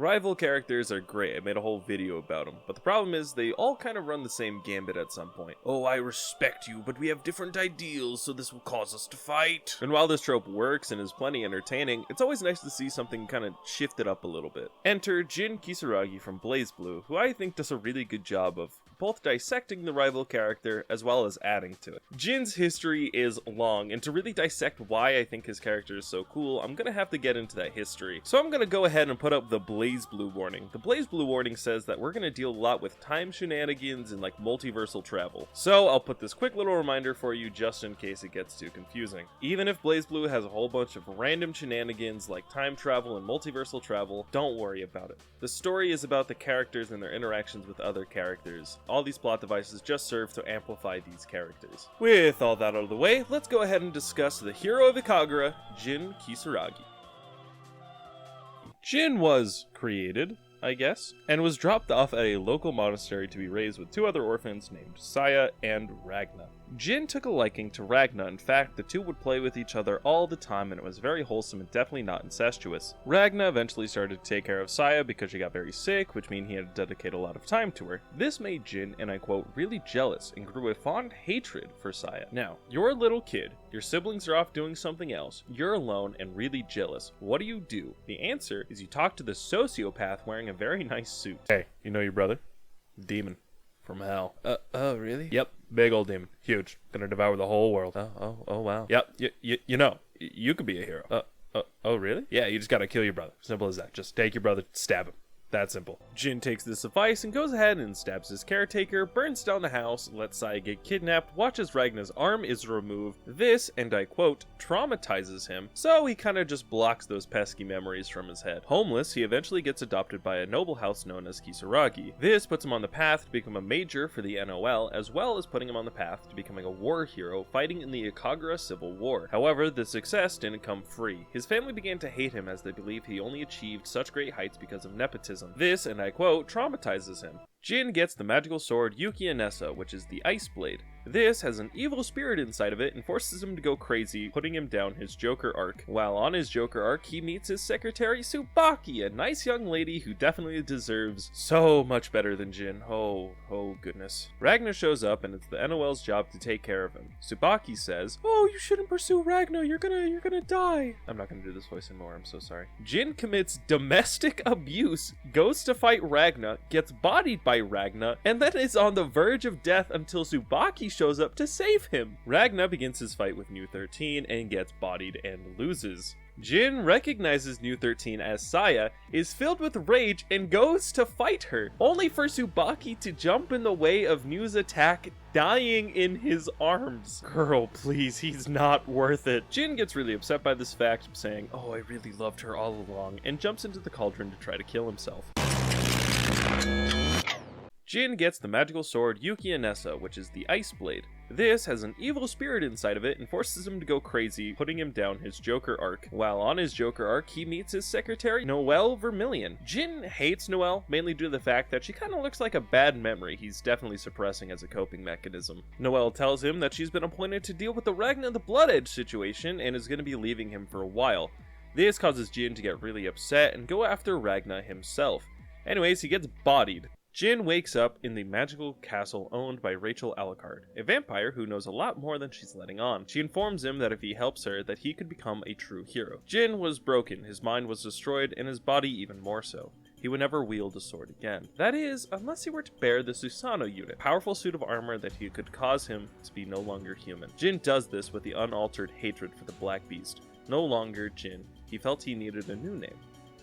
Rival characters are great, I made a whole video about them, but the problem is they all kind of run the same gambit at some point. Oh, I respect you, but we have different ideals, so this will cause us to fight. And while this trope works and is plenty entertaining, it's always nice to see something kind of shifted up a little bit. Enter Jin Kisaragi from BlazBlue, who I think does a really good job of both dissecting the rival character as well as adding to it. Jin's history is long, and to really dissect why I think his character is so cool, I'm gonna have to get into that history. So I'm gonna go ahead and put up the BlazBlue warning. The BlazBlue warning says that we're gonna deal a lot with time shenanigans and like multiversal travel. So I'll put this quick little reminder for you just in case it gets too confusing. Even if BlazBlue has a whole bunch of random shenanigans like time travel and multiversal travel, don't worry about it. The story is about the characters and their interactions with other characters. All these plot devices just serve to amplify these characters. With all that out of the way, let's go ahead and discuss the hero of Ikagura, Jin Kisaragi. Jin was created, I guess, and was dropped off at a local monastery to be raised with two other orphans named Saya and Ragna. Jin took a liking to Ragna. In fact, the two would play with each other all the time, and it was very wholesome and definitely not incestuous. Ragna eventually started to take care of Saya because she got very sick, which meant he had to dedicate a lot of time to her. This made Jin, and I quote, really jealous and grew a fond hatred for Saya. Now, you're a little kid, your siblings are off doing something else, you're alone and really jealous. What do? The answer is you talk to the sociopath wearing a very nice suit. Hey, you know your brother? Demon. From hell. Oh, really? Yep, big old demon. Huge. Gonna devour the whole world. Oh, wow. Yep, you know, you could be a hero. Oh, really? Yeah, you just gotta kill your brother. Simple as that. Just take your brother, stab him. That simple. Jin takes this advice and goes ahead and stabs his caretaker, burns down the house, lets Saya get kidnapped, watches Ragna's arm is removed. This, and I quote, traumatizes him, so he kinda just blocks those pesky memories from his head. Homeless, he eventually gets adopted by a noble house known as Kisaragi. This puts him on the path to become a major for the NOL, as well as putting him on the path to becoming a war hero fighting in the Ikagura Civil War. However, the success didn't come free. His family began to hate him as they believed he only achieved such great heights because of nepotism. This, and I quote, traumatizes him. Jin gets the magical sword Yuki Anessa, which is the Ice Blade. This has an evil spirit inside of it and forces him to go crazy, putting him down his Joker arc. While on his Joker arc, he meets his secretary Tsubaki, a nice young lady who definitely deserves so much better than Jin. Oh goodness. Ragna shows up and it's the NOL's job to take care of him. Tsubaki says, "Oh, you shouldn't pursue Ragna, you're gonna die." I'm not gonna do this voice anymore, I'm so sorry. Jin commits domestic abuse, goes to fight Ragna, gets bodied by Ragna, and then is on the verge of death until Tsubaki shows up to save him. Ragna begins his fight with New 13 and gets bodied and loses. Jin recognizes New 13 as Saya, is filled with rage, and goes to fight her, only for Tsubaki to jump in the way of New's attack, dying in his arms. Girl, please, he's not worth it. Jin gets really upset by this fact, saying, "Oh, I really loved her all along," and jumps into the cauldron to try to kill himself. Jin gets the magical sword Yuki Anessa, which is the Ice Blade. This has an evil spirit inside of it and forces him to go crazy, putting him down his Joker arc. While on his Joker arc, he meets his secretary, Noelle Vermilion. Jin hates Noelle, mainly due to the fact that she kind of looks like a bad memory he's definitely suppressing as a coping mechanism. Noelle tells him that she's been appointed to deal with the Ragna the Blood Edge situation and is going to be leaving him for a while. This causes Jin to get really upset and go after Ragna himself. Anyways, he gets bodied. Jin wakes up in the magical castle owned by Rachel Alucard, a vampire who knows a lot more than she's letting on. She informs him that if he helps her, that he could become a true hero. Jin was broken, his mind was destroyed, and his body even more so. He would never wield a sword again. That is, unless he were to bear the Susanoo unit, a powerful suit of armor that he could cause him to be no longer human. Jin does this with the unaltered hatred for the Black Beast. No longer Jin, he felt he needed a new name.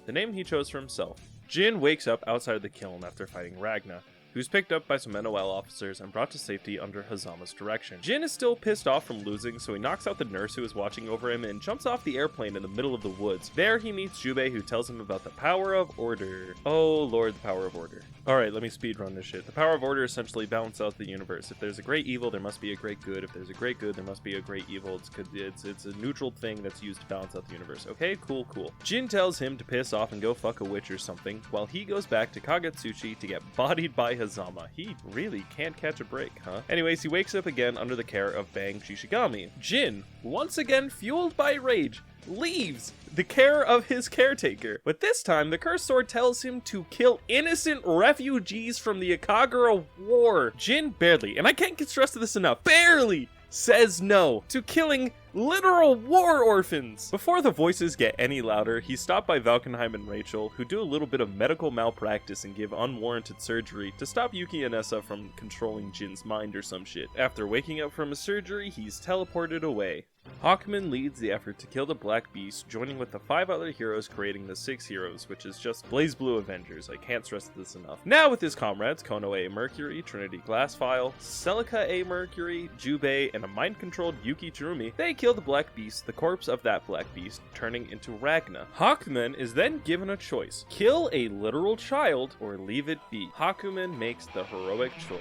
The name he chose for himself. Jin wakes up outside the kiln after fighting Ragna, who's picked up by some NOL officers and brought to safety under Hazama's direction. Jin is still pissed off from losing, so he knocks out the nurse who is watching over him and jumps off the airplane in the middle of the woods. There he meets Jubei, who tells him about the power of order. Oh lord, the power of order. Alright, let me speedrun this shit. The power of order essentially balances out the universe. If there's a great evil, there must be a great good. If there's a great good, there must be a great evil. It's a neutral thing that's used to balance out the universe. Okay, cool. Jin tells him to piss off and go fuck a witch or something, while he goes back to Kagetsuchi to get bodied by Hazama. He really can't catch a break, huh? Anyways, he wakes up again under the care of Bang Shishigami. Jin, once again fueled by rage, leaves the care of his caretaker. But this time, the cursed sword tells him to kill innocent refugees from the Akagura War. Jin barely, and I can't get stressed to this enough, barely says no to killing literal war orphans. Before the voices get any louder, he's stopped by Valkenheim and Rachel, who do a little bit of medical malpractice and give unwarranted surgery to stop Yuki and Nessa from controlling Jin's mind or some shit. After waking up from his surgery, he's teleported away. Hawkman leads the effort to kill the Black Beast, joining with the 5 other heroes, creating the 6 heroes, which is just BlazBlue Avengers. I can't stress this enough. Now with his comrades, Konoe A. Mercury, Trinity Glassfile, Celica A. Mercury, Jubei, and a mind-controlled Yuki Chirumi, they kill the Black Beast, the corpse of that Black Beast, turning into Ragna. Hawkman is then given a choice: kill a literal child or leave it be. Hakumen makes the heroic choice.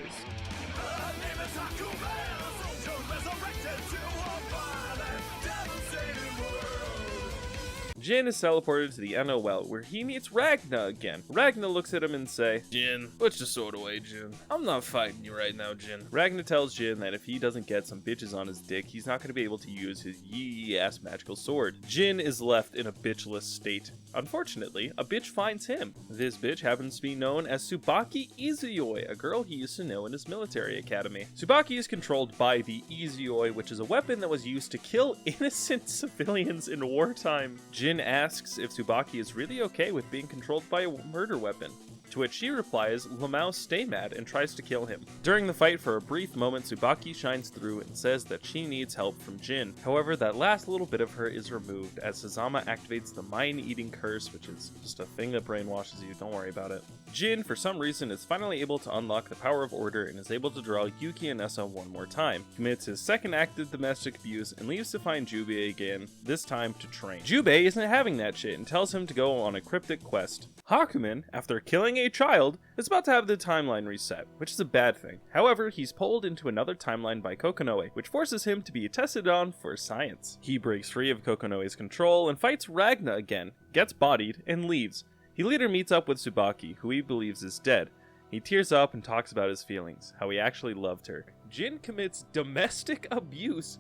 Jin is teleported to the NOL, where he meets Ragna again. Ragna looks at him and say, Jin, put your sword away, Jin. I'm not fighting you right now, Jin. Ragna tells Jin that if he doesn't get some bitches on his dick, he's not going to be able to use his yee-ass magical sword. Jin is left in a bitchless state. Unfortunately, a bitch finds him. This bitch happens to be known as Tsubaki Izuyoi, a girl he used to know in his military academy. Tsubaki is controlled by the Izuyoi, which is a weapon that was used to kill innocent civilians in wartime. Jin asks if Tsubaki is really okay with being controlled by a murder weapon, to which she replies, Lamau, stay mad, and tries to kill him. During the fight, for a brief moment, Tsubaki shines through and says that she needs help from Jin. However, that last little bit of her is removed as Sazama activates the mind-eating curse, which is just a thing that brainwashes you, don't worry about it. Jin, for some reason, is finally able to unlock the power of order and is able to draw Yuki and Nessa one more time, commits his second act of domestic abuse, and leaves to find Jubei again, this time to train. Jubei isn't having that shit and tells him to go on a cryptic quest. Hakumen, after killing a child, is about to have the timeline reset, which is a bad thing. However, he's pulled into another timeline by Kokonoe, which forces him to be tested on for science. He breaks free of Kokonoe's control and fights Ragna again, gets bodied, and leaves. He later meets up with Tsubaki, who he believes is dead. He tears up and talks about his feelings, how he actually loved her. Jin commits domestic abuse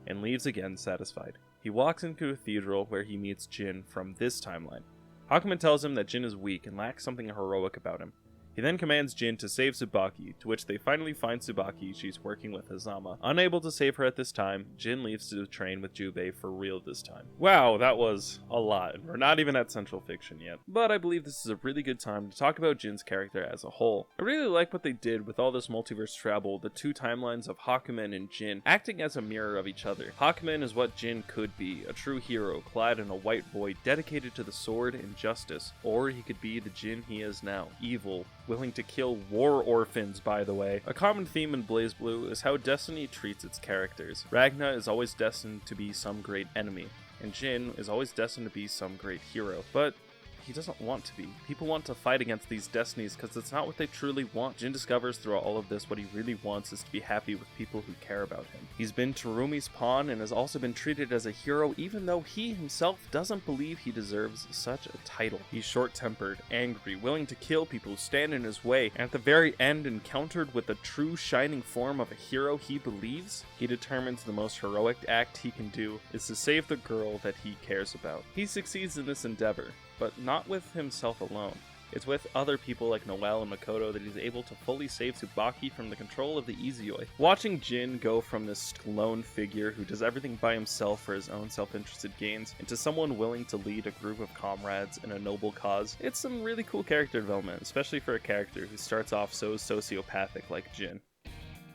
and leaves again satisfied. He walks into a cathedral where he meets Jin from this timeline. Hakumen tells him that Jin is weak and lacks something heroic about him. He then commands Jin to save Tsubaki, to which they finally find Tsubaki. She's working with Hazama. Unable to save her at this time, Jin leaves to train with Jubei for real this time. Wow, that was a lot. We're not even at Central Fiction yet. But I believe this is a really good time to talk about Jin's character as a whole. I really like what they did with all this multiverse travel, the two timelines of Hakumen and Jin acting as a mirror of each other. Hakumen is what Jin could be, a true hero clad in a white void dedicated to the sword and justice. Or he could be the Jin he is now, evil, willing to kill war orphans, by the way. A common theme in BlazBlue is how Destiny treats its characters. Ragna is always destined to be some great enemy, and Jin is always destined to be some great hero. But he doesn't want to be. People want to fight against these destinies because it's not what they truly want. Jin discovers throughout all of this what he really wants is to be happy with people who care about him. He's been Terumi's pawn and has also been treated as a hero even though he himself doesn't believe he deserves such a title. He's short-tempered, angry, willing to kill people who stand in his way, and at the very end, encountered with the true shining form of a hero he believes, he determines the most heroic act he can do is to save the girl that he cares about. He succeeds in this endeavor, but not with himself alone. It's with other people like Noelle and Makoto that he's able to fully save Tsubaki from the control of the Izuyoi. Watching Jin go from this lone figure who does everything by himself for his own self-interested gains into someone willing to lead a group of comrades in a noble cause, it's some really cool character development, especially for a character who starts off so sociopathic like Jin.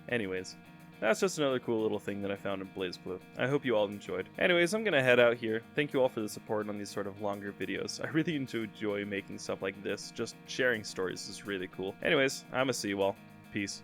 Anyways, that's just another cool little thing that I found in BlazBlue. I hope you all enjoyed. Anyways, I'm gonna head out here. Thank you all for the support on these sort of longer videos. I really enjoy making stuff like this. Just sharing stories is really cool. Anyways, I'ma see you all. Peace.